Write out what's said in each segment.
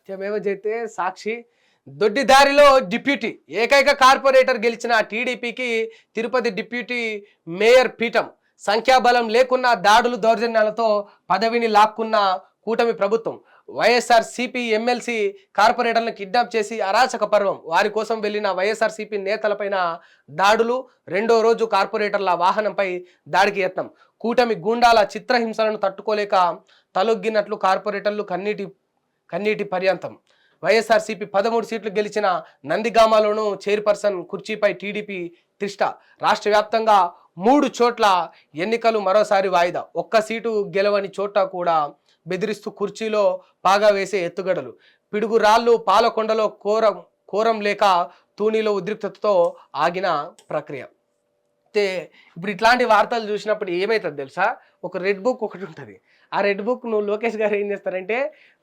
సత్యమేవ జైతే సాక్షి దొడ్డిదారిలో డిప్యూటీ ఏకైక కార్పొరేటర్ గెలిచిన టీడీపీకి తిరుపతి డిప్యూటీ మేయర్ పీఠం. సంఖ్యాబలం లేకున్న దాడులు దౌర్జన్యాలతో పదవిని లాక్కున్న కూటమి ప్రభుత్వం. వైఎస్ఆర్సీపీ ఎమ్మెల్సీ కార్పొరేటర్లను కిడ్నాప్ చేసి అరాచక పర్వం. వారి కోసం వెళ్లిన వైఎస్ఆర్సీపీ నేతలపైన దాడులు. రెండో రోజు కార్పొరేటర్ల వాహనంపై దాడికి యత్నం. కూటమి గూండాల చిత్రహింసలను తట్టుకోలేక తలొగ్గినట్లు కార్పొరేటర్లు కన్నీటి పర్యంతం. వైఎస్ఆర్సీపీ 13 సీట్లు గెలిచిన నందిగామలోనూ చైర్పర్సన్ కుర్చీపై టీడీపీ తిష్ట. రాష్ట్ర వ్యాప్తంగా 3 చోట్ల ఎన్నికలు మరోసారి వాయిదా. ఒక్క సీటు గెలవని చోట కూడా బెదిరిస్తూ కుర్చీలో పాగా వేసే ఎత్తుగడలు. పిడుగు రాళ్ళు పాలకొండలో కోరం లేక తూనీలో ఉద్రిక్తతతో ఆగిన ప్రక్రియ. అయితే ఇప్పుడు ఇట్లాంటి వార్తలు చూసినప్పుడు ఏమవుతుంది తెలుసా, ఒక రెడ్ బుక్ ఒకటి ఉంటుంది. ఆ రెడ్ బుక్ నువ్వు లోకేష్ గారు ఏం చేస్తారంటే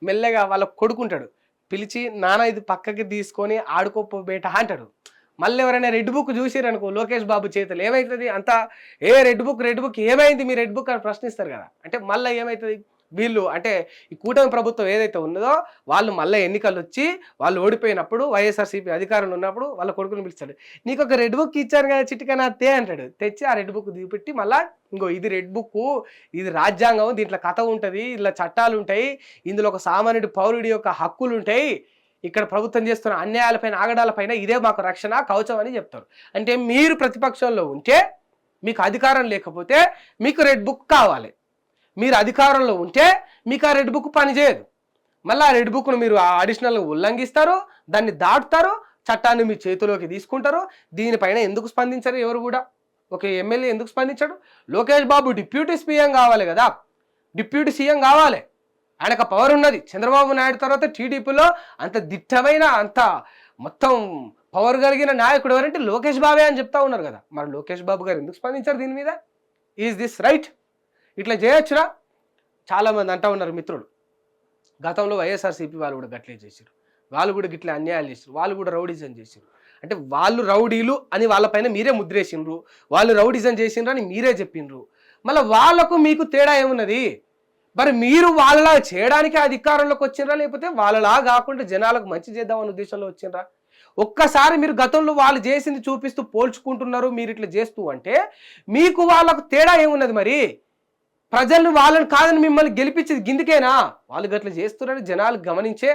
మెల్లగా వాళ్ళ కొడుకుంటాడు, పిలిచి నాన్న ఇది పక్కకి తీసుకొని ఆడుకోపో బేట అంటాడు. మళ్ళీ ఎవరైనా రెడ్ బుక్ చూసిరనుకో లోకేష్ బాబు చేతులు ఏమవుతుంది అంతా, రెడ్ బుక్ ఏమైంది మీ రెడ్ బుక్ అని ప్రశ్నిస్తారు కదా. అంటే మళ్ళీ ఏమవుతుంది, వీళ్ళు అంటే ఈ కూటమి ప్రభుత్వం ఏదైతే ఉన్నదో వాళ్ళు మళ్ళీ ఎన్నికలు వచ్చి వాళ్ళు ఓడిపోయినప్పుడు వైఎస్ఆర్సీపీ అధికారంలో ఉన్నప్పుడు వాళ్ళ కొడుకుని పిలుస్తాడు, నీకు ఒక రెడ్ బుక్ ఇచ్చారు కదా చిటికనా తే అంటాడు. తెచ్చి ఆ రెడ్ బుక్ చూపెట్టి మళ్ళీ ఇంకో ఇది రెడ్ బుక్, ఇది రాజ్యాంగం, దీంట్లో కథ ఉంటుంది, ఇలా చట్టాలు ఉంటాయి, ఇందులో ఒక సామాన్యుడి పౌరుడి యొక్క హక్కులు ఉంటాయి, ఇక్కడ ప్రభుత్వం చేస్తున్న అన్యాయాలపైన ఆగడాలపైన ఇదే మాకు రక్షణ కవచం అని చెప్తారు. అంటే మీరు ప్రతిపక్షంలో ఉంటే మీకు అధికారం లేకపోతే మీకు రెడ్ బుక్ కావాలి, మీరు అధికారంలో ఉంటే మీకు ఆ రెడ్ బుక్ పనిచేయదు. మళ్ళీ ఆ రెడ్ బుక్ను మీరు అడిషనల్గా ఉల్లంఘిస్తారు, దాన్ని దాటుతారు, చట్టాన్ని మీ చేతిలోకి తీసుకుంటారు. దీనిపైన ఎందుకు స్పందించరు ఎవరు కూడా? ఒక ఎమ్మెల్యే ఎందుకు స్పందించాడు? లోకేష్ బాబు డిప్యూటీ సీఎం కావాలి కదా, డిప్యూటీ సీఎం కావాలి, ఆయనకు పవర్ ఉన్నది. చంద్రబాబు నాయుడు తర్వాత టీడీపీలో అంత దిట్టమైన అంత మొత్తం పవర్ కలిగిన నాయకుడు ఎవరంటే లోకేష్ బాబే అని చెప్తా ఉన్నారు కదా. మరి లోకేష్ బాబు గారు ఎందుకు స్పందించారు దీని మీద? Is this right? ఇట్లా చేయొచ్చురా? చాలామంది అంటూ ఉన్నారు మిత్రులు, గతంలో వైఎస్ఆర్సీపీ వాళ్ళు కూడా గట్లే చేశారు, వాళ్ళు కూడా గిట్లే అన్యాయాలు చేశారు, వాళ్ళు కూడా రౌడిజం చేశారు. అంటే వాళ్ళు రౌడీలు అని వాళ్ళపైన మీరే ముద్రేసిండ్రు, వాళ్ళు రౌడిజం చేసిండ్రు అని మీరే చెప్పిండ్రు. మళ్ళీ వాళ్ళకు మీకు తేడా ఏమున్నది? మరి మీరు వాళ్ళలా చేయడానికి అధికారంలోకి వచ్చిండ్రా, లేకపోతే వాళ్ళలా కాకుండా జనాలకు మంచి చేద్దామనే ఉద్దేశంలో వచ్చిండ్రా? ఒక్కసారి మీరు గతంలో వాళ్ళు చేసింది చూపిస్తూ పోల్చుకుంటున్నారు మీరు ఇట్లా చేస్తూ అంటే మీకు వాళ్ళకు తేడా ఏమున్నది? మరి ప్రజలను వాళ్ళని కాదని మిమ్మల్ని గెలిపించేది గిందుకేనా? వాళ్ళు గట్లా చేస్తున్నారని జనాలు గమనించే,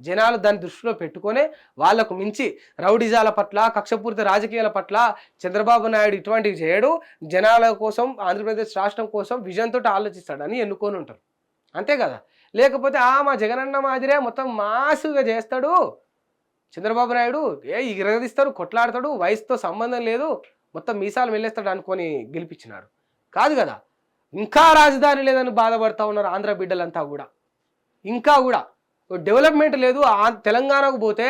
జనాలు దాన్ని దృష్టిలో పెట్టుకొని వాళ్లకు మించి రౌడిజాల పట్ల కక్షపూరిత రాజకీయాల పట్ల చంద్రబాబు నాయుడు ఇటువంటివి చేయడు, జనాల కోసం ఆంధ్రప్రదేశ్ రాష్ట్రం కోసం విజన్ తోటి ఆలోచిస్తాడని ఎన్నుకొని ఉంటారు, అంతే కదా. లేకపోతే మా జగనన్న మాదిరే మొత్తం మాసుగా చేస్తాడు చంద్రబాబు నాయుడు, ఇరగదీస్తాడు, కొట్లాడతాడు, వయసుతో సంబంధం లేదు, మొత్తం మీసాలు వెళ్ళేస్తాడు అనుకొని గెలిపించినారు కాదు కదా. ఇంకా రాజధాని లేదని బాధపడతా ఉన్నారు ఆంధ్ర బిడ్డలంతా కూడా. ఇంకా కూడా డెవలప్మెంట్ లేదు. తెలంగాణకు పోతే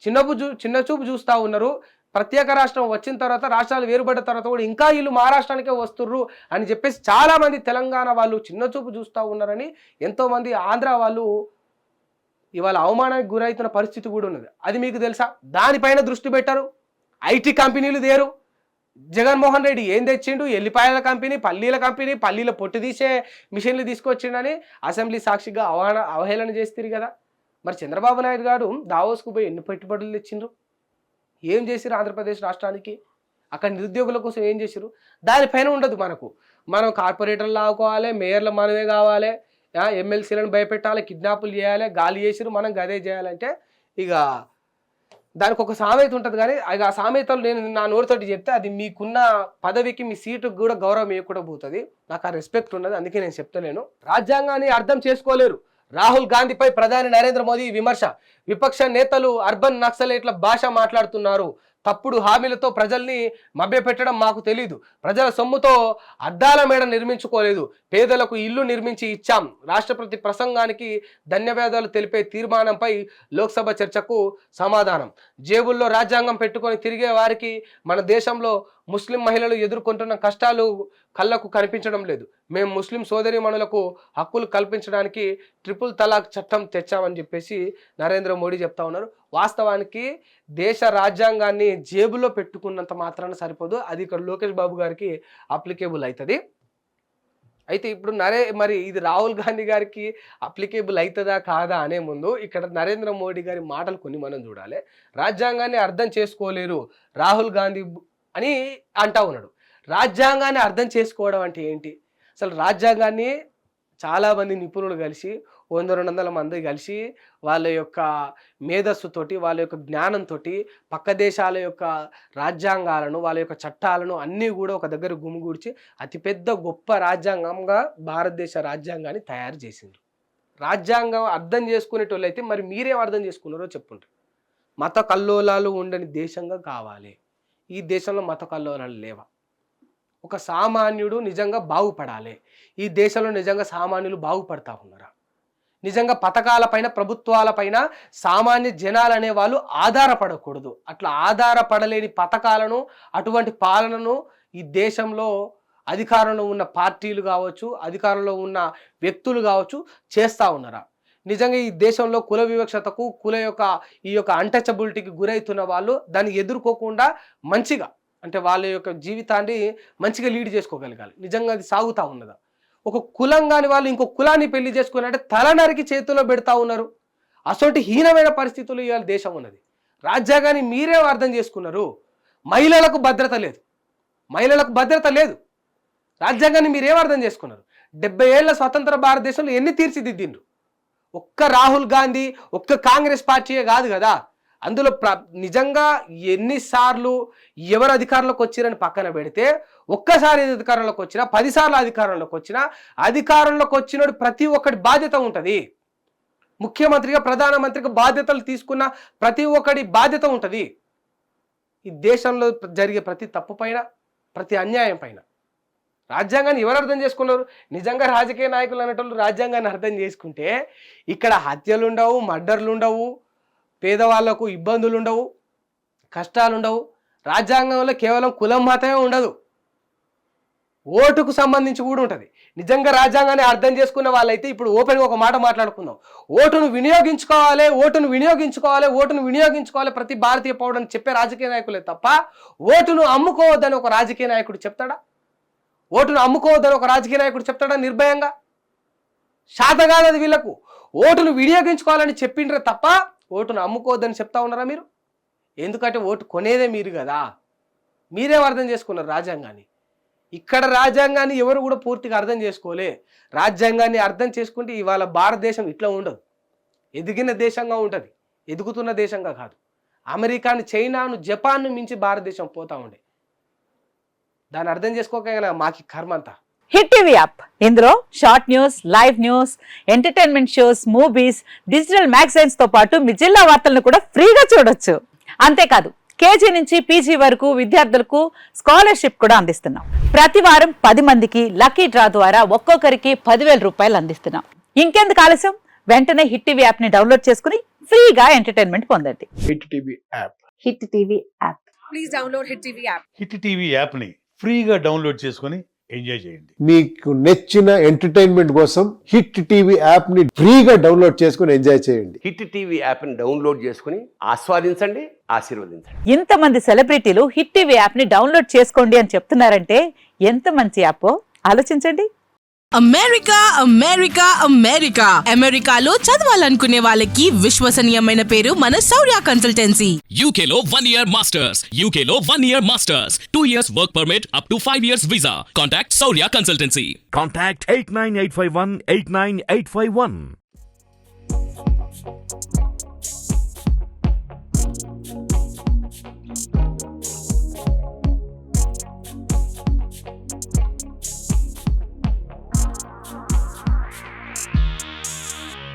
చిన్న చూపు చూస్తూ ఉన్నారు. ప్రత్యేక రాష్ట్రం వచ్చిన తర్వాత, రాష్ట్రాలు వేరుపడ్డ తర్వాత కూడా ఇంకా వీళ్ళు మహారాష్ట్రానికే వస్తుర్రు అని చెప్పేసి చాలామంది తెలంగాణ వాళ్ళు చిన్న చూపు చూస్తూ ఉన్నారని ఎంతోమంది ఆంధ్ర వాళ్ళు ఇవాళ అవమానానికి గురవుతున్న పరిస్థితి కూడా ఉన్నది. అది మీకు తెలుసా? దానిపైన దృష్టి పెట్టారు. ఐటీ కంపెనీలు దేరు. జగన్మోహన్ రెడ్డి ఏం తెచ్చిండు? ఎల్లిపాయల కంపెనీ, పల్లీల పొట్టు తీసే మిషన్లు తీసుకొచ్చిండని అసెంబ్లీ సాక్షిగా అవహేళన చేస్తారు కదా. మరి చంద్రబాబు నాయుడు గారు దావోస్కు పోయి ఎన్ని పెట్టుబడులు తెచ్చిండ్రు? ఏం చేసిరు ఆంధ్రప్రదేశ్ రాష్ట్రానికి? అక్కడ నిరుద్యోగుల కోసం ఏం చేసిరు? దానిపైన ఉండదు మనకు. మనం కార్పొరేటర్లు ఆవుకోవాలి, మేయర్లు మనమే కావాలి, ఎమ్మెల్సీలను భయపెట్టాలి, కిడ్నాపులు చేయాలి, గాలి చేసిరు, మనం గదే చేయాలంటే ఇక దానికి ఒక సామెత ఉంటుంది. కానీ ఆ సామెతలు నేను నా నోటితోటి చెప్తే అది మీకున్న పదవికి, మీ సీటుకు కూడా గౌరవం ఇవ్వకుండా పోతుంది. నాకు ఆ రెస్పెక్ట్ ఉన్నది, అందుకే నేను చెప్తలేను. రాజ్యాంగాన్ని అర్థం చేసుకోలేరు. రాహుల్ గాంధీపై ప్రధాని నరేంద్ర మోదీ విమర్శ. విపక్ష నేతలు అర్బన్ నక్సలైట్ల భాష మాట్లాడుతున్నారు. తప్పుడు హామీలతో ప్రజల్ని మభ్యపెట్టడం మాకు తెలీదు. ప్రజల సొమ్ముతో అద్దాల మేడ నిర్మించుకోలేదు. పేదలకు ఇల్లు నిర్మించి ఇచ్చాం. రాష్ట్రపతి ప్రసంగానికి ధన్యవాదాలు తెలిపే తీర్మానంపై లోక్సభ చర్చకు సమాధానం. జేబుల్లో రాజ్యాంగం పెట్టుకొని తిరిగే వారికి మన దేశంలో ముస్లిం మహిళలు ఎదుర్కొంటున్న కష్టాలు కళ్ళకు కనిపించడం లేదు. మేము ముస్లిం సోదరీమణులకు హక్కులు కల్పించడానికి ట్రిపుల్ తలాక్ చట్టం తెచ్చామని చెప్పేసి నరేంద్ర మోడీ చెప్తా ఉన్నారు. వాస్తవానికి దేశ రాజ్యాంగాన్ని జేబులో పెట్టుకున్నంత మాత్రాన సరిపోదు, అది ఇక్కడ లోకేష్ బాబు గారికి అప్లికేబుల్ అవుతుంది. అయితే ఇప్పుడు మరి ఇది రాహుల్ గాంధీ గారికి అప్లికేబుల్ అవుతుందా కాదా అనే ముందు ఇక్కడ నరేంద్ర మోడీ గారి మాటలు కొన్ని మనం చూడాలి. రాజ్యాంగాన్ని అర్థం చేసుకోలేరు రాహుల్ గాంధీ అని అంటా ఉన్నాడు. రాజ్యాంగాన్ని అర్థం చేసుకోవడం అంటే ఏంటి? అసలు రాజ్యాంగాన్ని చాలామంది నిపుణులు కలిసి 100-200 మంది కలిసి వాళ్ళ యొక్క మేధస్సుతోటి వాళ్ళ యొక్క జ్ఞానంతో పక్క దేశాల యొక్క రాజ్యాంగాలను వాళ్ళ యొక్క చట్టాలను అన్నీ కూడా ఒక దగ్గర గుమిగూడ్చి అతిపెద్ద గొప్ప రాజ్యాంగంగా భారతదేశ రాజ్యాంగాన్ని తయారు చేసిండ్రు. రాజ్యాంగం అర్థం చేసుకునేటోళ్ళు అయితే మరి మీరేం అర్థం చేసుకున్నారో చెప్పుంటారు. మత కల్లోలాలు ఉండని దేశంగా కావాలి. ఈ దేశంలో మత కల్లోలాలు లేవా? ఒక సామాన్యుడు నిజంగా బాగుపడాలి. ఈ దేశంలో నిజంగా సామాన్యులు బాగుపడతా ఉన్నారా? నిజంగా పథకాలపైన ప్రభుత్వాలపైన సామాన్య జనాలు అనే వాళ్ళు ఆధారపడకూడదు. అట్లా ఆధారపడలేని పథకాలను అటువంటి పాలనను ఈ దేశంలో అధికారంలో ఉన్న పార్టీలు కావచ్చు, అధికారంలో ఉన్న వ్యక్తులు కావచ్చు చేస్తూ ఉన్నారా? నిజంగా ఈ దేశంలో కుల వివక్షతకు ఈ యొక్క అన్టచబిలిటీకి గురవుతున్న వాళ్ళు దాన్ని ఎదుర్కోకుండా మంచిగా అంటే వాళ్ళ యొక్క జీవితాన్ని మంచిగా లీడ్ చేసుకోగలగాలి. నిజంగా అది సాగుతూ ఉన్నదా? ఒక కులం కాని వాళ్ళు ఇంకో కులాన్ని పెళ్లి చేసుకున్నారంటే తల నరికి చేతిలో పెడతా ఉన్నారు. అసలు హీనమైన పరిస్థితులు ఇవాళ దేశం ఉన్నది. రాజ్యాంగాన్ని మీరే అర్థం చేసుకున్నారు. మహిళలకు భద్రత లేదు. రాజ్యాంగాన్ని మీరేం అర్థం చేసుకున్నారు? 70 ఏళ్ల స్వతంత్ర భారతదేశంలో ఎన్ని తీర్చిదిద్దిండ్రు? ఒక్క రాహుల్ గాంధీ ఒక్క కాంగ్రెస్ పార్టీయే కాదు కదా. అందులో నిజంగా ఎన్నిసార్లు ఎవరు అధికారంలోకి వచ్చిరని పక్కన పెడితే ఒక్కసారి అధికారంలోకి వచ్చినా 10 సార్లు అధికారంలోకి వచ్చినోడు ప్రతి ఒక్కటి బాధ్యత ఉంటుంది. ముఖ్యమంత్రిగా ప్రధానమంత్రిగా బాధ్యతలు తీసుకున్న ప్రతి ఒక్కటి బాధ్యత ఉంటుంది. ఈ దేశంలో జరిగే ప్రతి తప్పు పైన ప్రతి అన్యాయం పైన రాజ్యాంగాన్ని ఎవరు అర్థం చేసుకున్నారు? నిజంగా రాజకీయ నాయకులు అనేటోళ్ళు రాజ్యాంగాన్ని అర్థం చేసుకుంటే ఇక్కడ హత్యలు ఉండవు, మర్డర్లు ఉండవు, పేదవాళ్లకు ఇబ్బందులు ఉండవు, కష్టాలు ఉండవు. రాజ్యాంగంలో కేవలం కులం మాత్రమే ఉండదు, ఓటుకు సంబంధించి కూడా ఉంటుంది. నిజంగా రాజ్యాంగాన్ని అర్థం చేసుకున్న వాళ్ళైతే ఇప్పుడు ఓపెన్గా ఒక మాట మాట్లాడుకుందాం. ఓటును వినియోగించుకోవాలి ప్రతి భారతీయ పౌరుని చెప్పే రాజకీయ నాయకులే తప్ప ఓటును అమ్ముకోవద్దని ఒక రాజకీయ నాయకుడు చెప్తాడా? నిర్భయంగా? శాతగాదది వీళ్ళకు. ఓటును వినియోగించుకోవాలని చెప్పిండ్రే తప్ప ఓటును అమ్ముకోవద్దని చెప్తా ఉన్నారా మీరు? ఎందుకంటే ఓటు కొనేదే మీరు కదా. మీరేం అర్థం చేసుకున్నారు రాజ్యాంగాన్ని? ఇక్కడ రాజ్యాంగాన్ని ఎవరు కూడా పూర్తిగా అర్థం చేసుకోలే. రాజ్యాంగాన్ని అర్థం చేసుకుంటే ఇవాళ భారతదేశం ఇట్లా ఉండదు, ఎదిగిన దేశంగా ఉంటుంది, ఎదుగుతున్న దేశంగా కాదు. అమెరికాను, చైనాను, జపాన్ను మించి భారతదేశం పోతా ఉండే. దాన్ని అర్థం చేసుకోక మాకి కర్మ అంతా. హిట్ టీవీ యాప్, ఇందులో short news, live news, entertainment shows, movies, digital magazines తో పాటు మీ జిల్లా వార్తలను కూడా ఫ్రీగా చూడొచ్చు. అంతేకాదు కేజీ నుంచి పీజీ వరకు విద్యార్థులకు స్కాలర్షిప్ కూడా అందిస్తున్నాం. ప్రతి వారం 10 మందికి లక్కీ డ్రా ద్వారా ఒక్కొక్కరికి 10,000 రూపాయలు అందిస్తున్నాం. ఇంకెందుకు ఆలస్యం, వెంటనే హిట్ టీవీ యాప్ ని డౌన్లోడ్ చేసుకుని ఫ్రీగా ఎంటర్టైన్మెంట్ పొందండి. Hit TV app. Hit TV app. Please download hit TV app. Hit TV app ని ఫ్రీగా డౌన్లోడ్ చేసుకుని ఎంజాయ్ చేయండి. మీకు నచ్చిన ఎంటర్టైన్మెంట్ కోసం హిట్ టీవీ యాప్ ని ఫ్రీగా డౌన్లోడ్ చేసుకుని ఎంజాయ్ చేయండి. హిట్ టీవీ యాప్ ని డౌన్లోడ్ చేసుకుని ఆస్వాదించండి, ఆశీర్వదించండి. ఇంతమంది సెలబ్రిటీలు హిట్ టీవీ యాప్ ని డౌన్లోడ్ చేసుకోండి అని చెప్తున్నారంటే ఎంత మంచి యాప్ ఆలోచించండి. అమెరికా అమెరికా అమెరికా అమెరికాలో చదవాలనుకునే వాళ్ళకి విశ్వసనీయమైన పేరు మన శౌర్య కన్సల్టెన్సీ. UK లో 1 year masters. UK లో 1 year masters. 2 years work permit up to 5 years visa. Contact Saurya Consultancy. Contact 89851 89851.